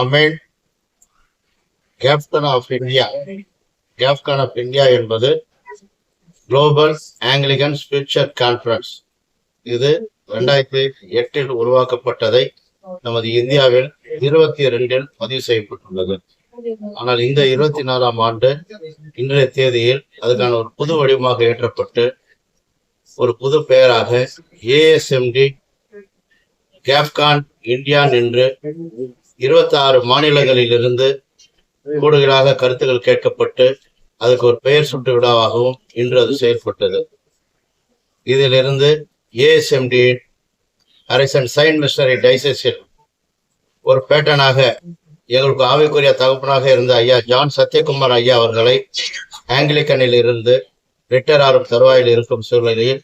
Amen captain of India. Captain of India என்பது global Anglican spiritual conference. இது 2008 உருவாக்கப்பட்டதை நமது இந்தியாவில் 22 பதிவு செய்யப்பட்டுள்ளது. ஆனால் இந்த 24ஆம் ஆண்டு இன்றைய தேதியில் அதுக்கான ஒரு புது வடிவமாக ஏற்றப்பட்டு ஒரு புது பெயராக ஏஎஸ்எம்டி கேப்கான் இந்தியான் என்று 26 மாநிலங்களில் இருந்து கூடுதலாக கருத்துக்கள் கேட்கப்பட்டு அதுக்கு ஒரு பெயர் சுட்டு விழாவாகவும் இன்று அது செயல்பட்டது. இதிலிருந்து ஏஎஸ்எம்டி ஹரிசன் சைன் மிஷனரி டைசஸில் ஒரு பேட்டனாக எங்களுக்கு ஆவிக்குரிய தகப்பனாக இருந்த ஐயா ஜான் சத்யகுமார் ஐயா அவர்களை ஆங்கிலிக்கனில் இருந்து ரிட்டையர் ஆகும் தருவாயில் இருக்கும் சூழ்நிலையில்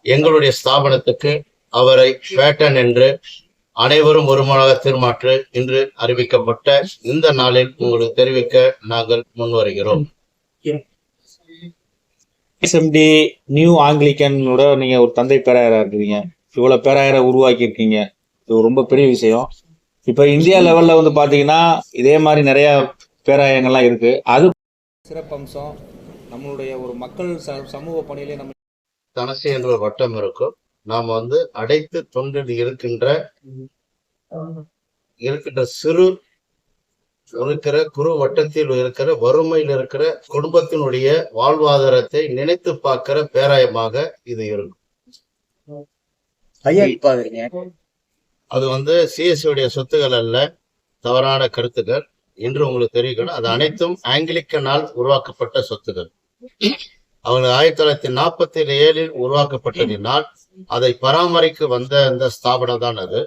எங்களுடைய ஸ்தாபனத்துக்கு அவரை பேட்டன் என்று அனைவரும் ஒருமனதாக தீர்மாற்று இன்று அறிவிக்கப்பட்ட இந்த நாளில் உங்களுக்கு தெரிவிக்க நாங்கள் முன்வருகிறோம். எஸ்எம்டி நியூ ஆங்கிலிக்கனோட நீங்க ஒரு தந்தை பேராயரா இருக்கிறீங்க, இவ்வளவு பேராயரை உருவாக்கி இருக்கீங்க, இது ரொம்ப பெரிய விஷயம். இப்ப இந்தியா லெவல்ல வந்து பாத்தீங்கன்னா இதே மாதிரி நிறைய பேராயங்கள்லாம் இருக்கு. அது சிறப்பம்சம் நம்மளுடைய ஒரு மக்கள் சமூக பணியிலே நம்ம தனசு என்ற ஒரு வட்டம் இருக்கும். நாம் அடைத்து தொண்டில் இருக்கின்ற சிறு இருக்கிற குறு வட்டத்தில் இருக்கிற வறுமையில் இருக்கிற குடும்பத்தினுடைய வாழ்வாதாரத்தை நினைத்து பார்க்கிற பேராயமாக இது இருக்கும். அது சிஎஸ்சியுடைய சொத்துக்கள் அல்ல, தவறான கருத்துக்கள் என்று உங்களுக்கு தெரிவிக்கணும். அது அனைத்தும் ஆங்கிலிக்கனால் உருவாக்கப்பட்ட சொத்துக்கள். அவங்க 1947 உருவாக்கப்பட்டதினால் அதை பராமரிக்க வந்த அந்த ஸ்தாபனம் தான் அது.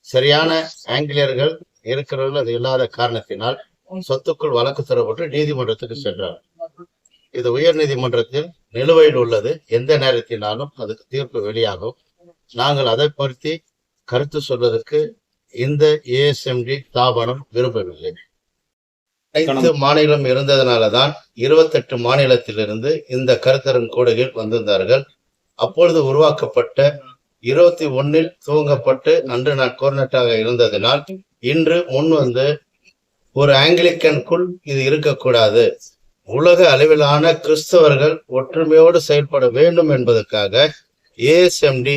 சரியான ஆங்கிலேயர்கள் இருக்கிறவர்கள் அது இல்லாத காரணத்தினால் சொத்துக்குள் வழக்கு தரப்பட்டு நீதிமன்றத்துக்கு சென்றார். இது உயர் நீதிமன்றத்தில் நிலுவையில் உள்ளது. எந்த நேரத்தினாலும் அதுக்கு தீர்ப்பு வெளியாகும். நாங்கள் அதை பற்றி கருத்து சொல்வதற்கு இந்த ஏஎஸ்எம்டி ஸ்தாபனம் விரும்பவில்லை. அனைத்து மாநிலம் இருந்ததனாலதான் 28 மாநிலத்திலிருந்து இந்த கருத்தரன் கூடுகையில் வந்திருந்தார்கள். அப்பொழுது உருவாக்கப்பட்ட 21 துவங்கப்பட்டு அன்று நான் கோர்னட்டாக இருந்ததினால் இன்று முன் ஒரு ஆங்கிலிக்கனுக்குள் இது இருக்கக்கூடாது, உலக அளவிலான கிறிஸ்தவர்கள் ஒற்றுமையோடு செயல்பட வேண்டும் என்பதற்காக ஏஎஸ்எம்டி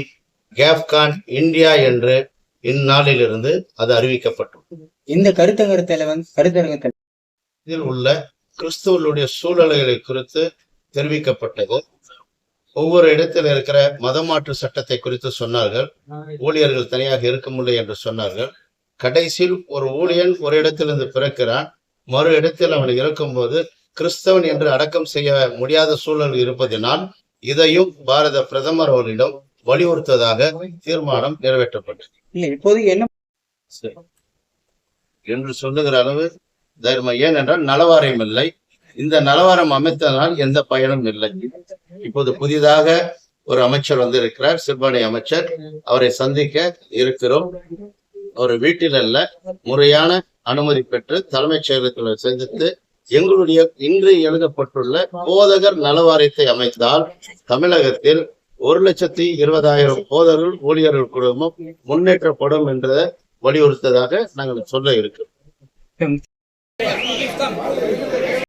கேப்கான் இந்தியா என்று இந்நாளிலிருந்து அது அறிவிக்கப்பட்டது. இந்த கருத்தரங்கத்தில் இதில் உள்ள கிறிஸ்தவர்களுடைய சூழல்களை குறித்து தெரிவிக்கப்பட்டது. ஒவ்வொரு இடத்தில் இருக்கிற மதமாற்று சட்டத்தை குறித்து சொன்னார்கள். ஊழியர்கள் தனியாக இருக்க முடியல என்று சொன்னார்கள். கடைசியில் ஒரு ஊழியன் ஒரு இடத்திலிருந்து பிறக்கிறான், மறு இடத்தில் அவன் இருக்கும்போது கிறிஸ்தவன் என்று அடக்கம் செய்ய முடியாத சூழல் இருப்பதனால் இதையும் பாரத பிரதமர் அவர்களிடம் வலியுறுத்ததாக தீர்மானம் நிறைவேற்றப்பட்டது. இப்போது என்ன என்று சொல்லுகிற அளவு தைரியம். ஏனென்றால் நலவாரியம் இல்லை. இந்த நலவாரம் அமைத்ததனால் எந்த பயனும் இல்லை. இப்போது புதிதாக ஒரு அமைச்சர் இருக்கிறார், சிறுபான்மை அமைச்சர். அவரை சந்திக்க இருக்கிறோம். ஒரு வீட்டில் அல்ல, முறையான அனுமதி பெற்று தலைமைச் செயலகத்தில் சந்தித்து எங்களுடைய இன்று எழுதப்பட்டுள்ள போதகர் நலவாரியத்தை அமைத்தால் தமிழகத்தில் 1,20,000 போதகர்கள் ஊழியர்கள் குடும்பம் முன்னேற்றப்படும் என்றதை வலியுறுத்ததாக நாங்கள் சொல்ல இருக்கிறோம்.